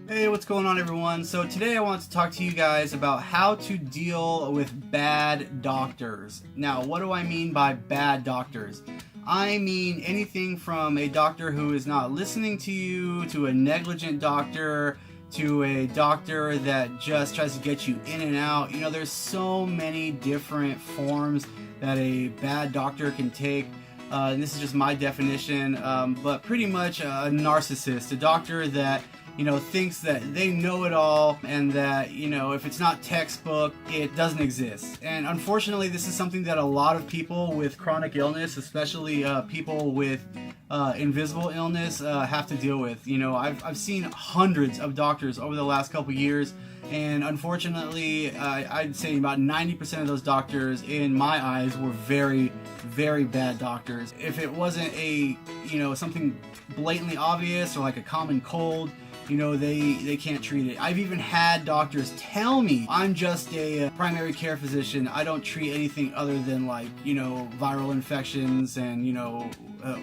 Hey, what's going on everyone? So today I want to talk to you guys about how to deal with bad doctors. Now, what do I mean by bad doctors? I mean anything from a doctor who is not listening to you, to a negligent doctor, to a doctor that just tries to get you in and out. You know, there's so many different forms that a bad doctor can take. And this is just my definition, but pretty much a narcissist, a doctor that thinks that they know it all and that, if it's not textbook, it doesn't exist. And unfortunately, this is something that a lot of people with chronic illness, especially people with invisible illness, have to deal with. I've seen hundreds of doctors over the last couple years, and unfortunately, I'd say about 90% of those doctors, in my eyes, were very, very bad doctors. If it wasn't something blatantly obvious or like a common cold, they can't treat it. I've even had doctors tell me, I'm just a primary care physician. I don't treat anything other than viral infections and,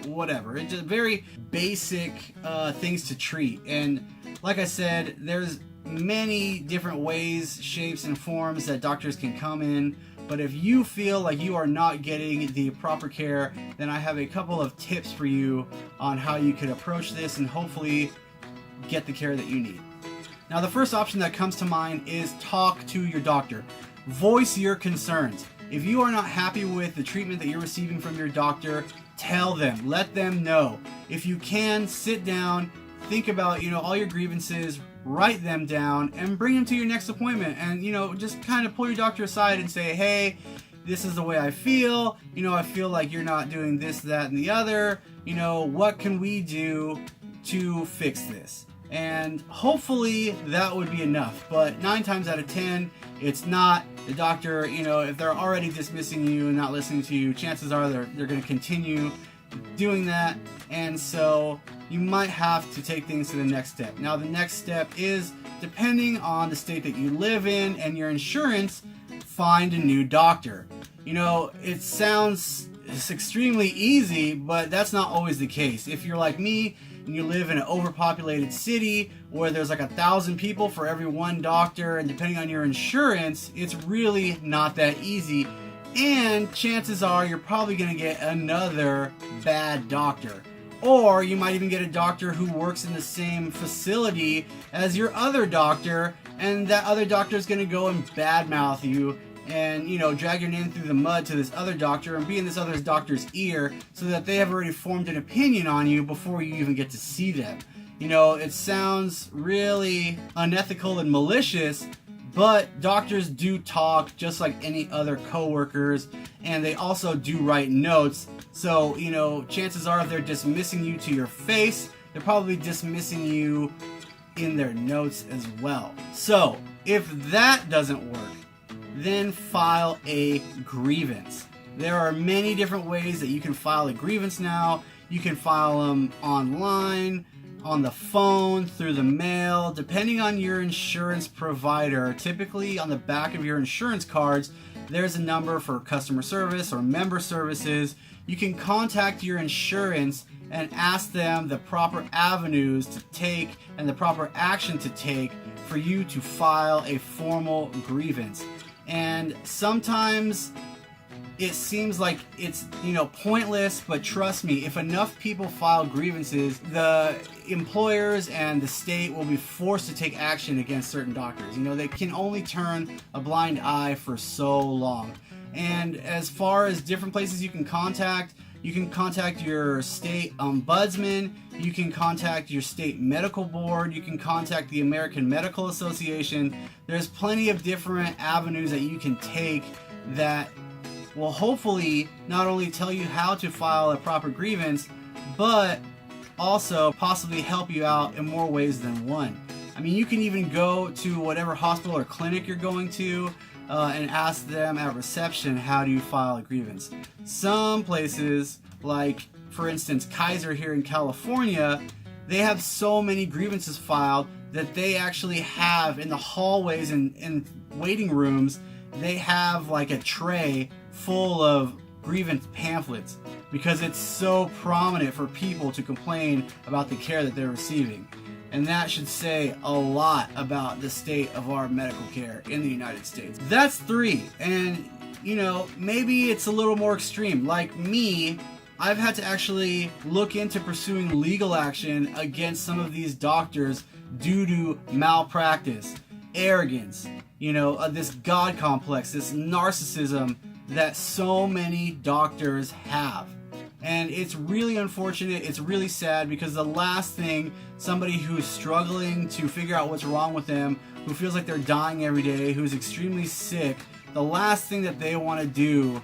whatever. It's just very basic things to treat. And like I said, there's many different ways, shapes, and forms that doctors can come in. But if you feel like you are not getting the proper care, then I have a couple of tips for you on how you could approach this and hopefully get the care that you need. Now, the first option that comes to mind is talk to your doctor. Voice your concerns. If you are not happy with the treatment that you're receiving from your doctor, tell them, let them know. If you can, sit down, think about all your grievances, write them down, and bring them to your next appointment. And just kind of pull your doctor aside and say, hey, this is the way I feel. I feel like you're not doing this, that, and the other. What can we do to fix this? And hopefully that would be enough, but 9 times out of 10 it's not. The doctor, if they're already dismissing you and not listening to you, chances are they're going to continue doing that, and so you might have to take things to the next step. Now, the next step is, depending on the state that you live in and your insurance, find a new doctor. It sounds extremely easy, but that's not always the case. If you're like me and you live in an overpopulated city where there's like 1,000 people for every one doctor, and depending on your insurance, it's really not that easy. And chances are you're probably going to get another bad doctor. Or you might even get a doctor who works in the same facility as your other doctor, and that other doctor is going to go and badmouth you and drag your name through the mud to this other doctor and be in this other doctor's ear, so that they have already formed an opinion on you before you even get to see them. It sounds really unethical and malicious, but doctors do talk just like any other coworkers, and they also do write notes. So chances are, if they're dismissing you to your face, they're probably dismissing you in their notes as well. So if that doesn't work, then file a grievance. There are many different ways that you can file a grievance now. You can file them online, on the phone, through the mail, depending on your insurance provider. Typically, on the back of your insurance cards, there's a number for customer service or member services. You can contact your insurance and ask them the proper avenues to take and the proper action to take for you to file a formal grievance. And sometimes it seems like it's pointless, but trust me, if enough people file grievances, the employers and the state will be forced to take action against certain doctors. They can only turn a blind eye for so long. And as far as different places you can contact your state ombudsman, you can contact your state medical board, you can contact the American Medical Association. There's plenty of different avenues that you can take that will hopefully not only tell you how to file a proper grievance, but also possibly help you out in more ways than one. You can even go to whatever hospital or clinic you're going to and ask them at reception, how do you file a grievance? Some places, like for instance Kaiser here in California, they have so many grievances filed that they actually have in the hallways and waiting rooms, they have like a tray full of grievance pamphlets, because it's so prominent for people to complain about the care that they're receiving. And that should say a lot about the state of our medical care in the United States. That's 3. And, you know, maybe it's a little more extreme. Like me, I've had to actually look into pursuing legal action against some of these doctors due to malpractice, arrogance, you know, this God complex, this narcissism that so many doctors have. And it's really unfortunate, it's really sad, because the last thing somebody who's struggling to figure out what's wrong with them, who feels like they're dying every day, who's extremely sick, the last thing that they want to do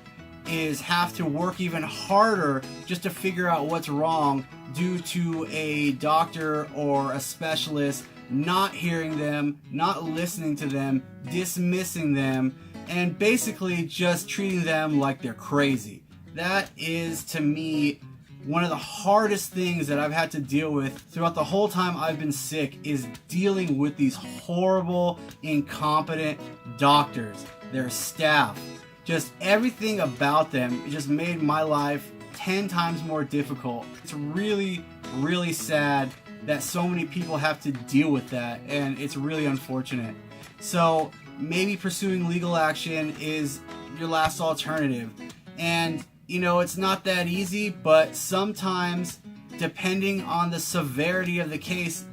is have to work even harder just to figure out what's wrong due to a doctor or a specialist not hearing them, not listening to them, dismissing them, and basically just treating them like they're crazy. That is, to me, one of the hardest things that I've had to deal with throughout the whole time I've been sick, is dealing with these horrible, incompetent doctors, their staff. Just everything about them, it just made my life 10 times more difficult. It's really, really sad that so many people have to deal with that, and it's really unfortunate. So maybe pursuing legal action is your last alternative. And you know, it's not that easy, but sometimes, depending on the severity of the case,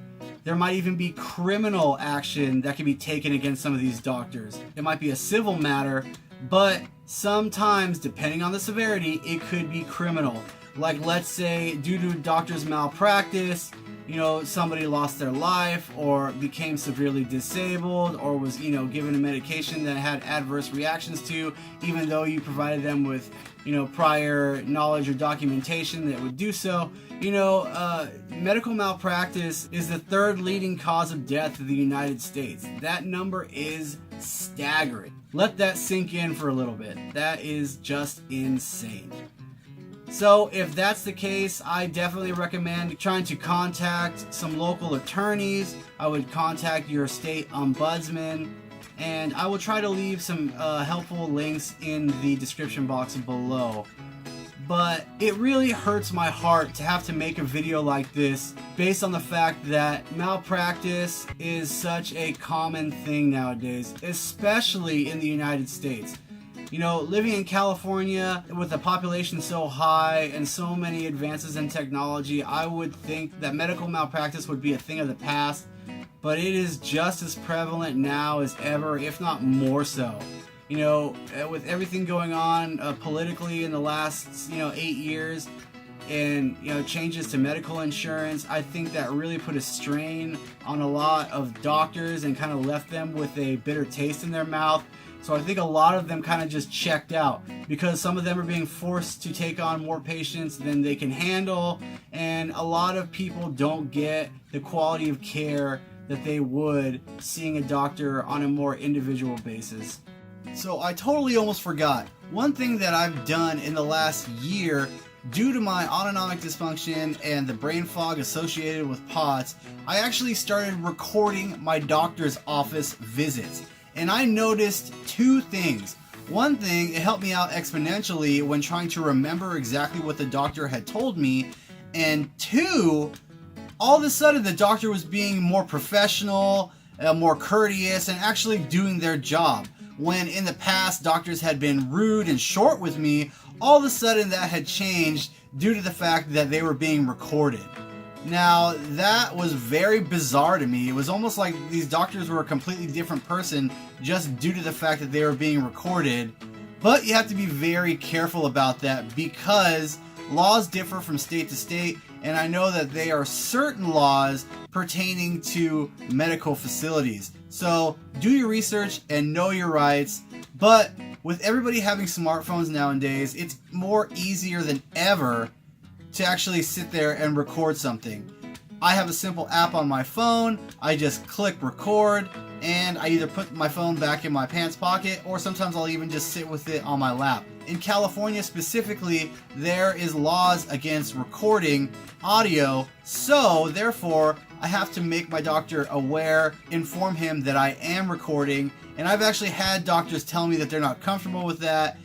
there might even be criminal action that can be taken against some of these doctors. It might be a civil matter, but sometimes, depending on the severity, it could be criminal. Like, let's say, due to doctor's malpractice, you know, somebody lost their life or became severely disabled or was, you know, given a medication that had adverse reactions to, even though you provided them with, you know, prior knowledge or documentation that would do so. You know, medical malpractice is the 3rd leading cause of death in the United States. That number is staggering. Let that sink in for a little bit. That is just insane. So if that's the case, I definitely recommend trying to contact some local attorneys. I would contact your state ombudsman, and I will try to leave some helpful links in the description box below. But it really hurts my heart to have to make a video like this based on the fact that malpractice is such a common thing nowadays, especially in the United States. You know, living in California with a population so high and so many advances in technology, I would think that medical malpractice would be a thing of the past, but it is just as prevalent now as ever, if not more so. You know, with everything going on politically in the last, 8 years, and, changes to medical insurance, I think that really put a strain on a lot of doctors and kind of left them with a bitter taste in their mouth. So I think a lot of them kind of just checked out because some of them are being forced to take on more patients than they can handle, and a lot of people don't get the quality of care that they would seeing a doctor on a more individual basis. So I totally almost forgot. One thing that I've done in the last year, due to my autonomic dysfunction and the brain fog associated with POTS, I actually started recording my doctor's office visits. And I noticed 2 things. One thing, it helped me out exponentially when trying to remember exactly what the doctor had told me. And 2, all of a sudden the doctor was being more professional, more courteous, and actually doing their job. When in the past doctors had been rude and short with me, all of a sudden that had changed due to the fact that they were being recorded. Now, that was very bizarre to me. It was almost like these doctors were a completely different person just due to the fact that they were being recorded. But you have to be very careful about that because laws differ from state to state, and I know that there are certain laws pertaining to medical facilities. So do your research and know your rights. But with everybody having smartphones nowadays, it's more easier than ever to actually sit there and record something. I have a simple app on my phone. I just click record, and I either put my phone back in my pants pocket, or sometimes I'll even just sit with it on my lap. In California specifically, there is laws against recording audio, so therefore I have to make my doctor aware, inform him that I am recording, and I've actually had doctors tell me that they're not comfortable with that.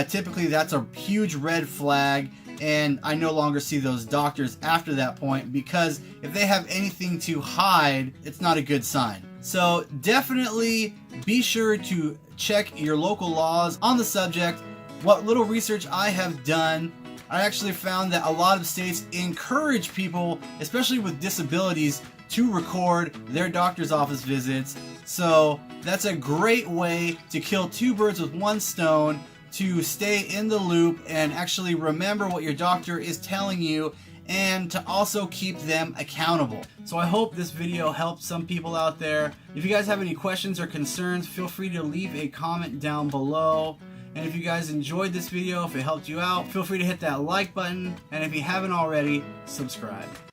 Typically that's a huge red flag. and I no longer see those doctors after that point, because if they have anything to hide, it's not a good sign. So definitely be sure to check your local laws on the subject. What little research I have done, I actually found that a lot of states encourage people, especially with disabilities, to record their doctor's office visits. So that's a great way to kill two birds with one stone, to stay in the loop and actually remember what your doctor is telling you, and to also keep them accountable. So I hope this video helped some people out there. If you guys have any questions or concerns, feel free to leave a comment down below. And if you guys enjoyed this video, if it helped you out, feel free to hit that like button. And if you haven't already, subscribe.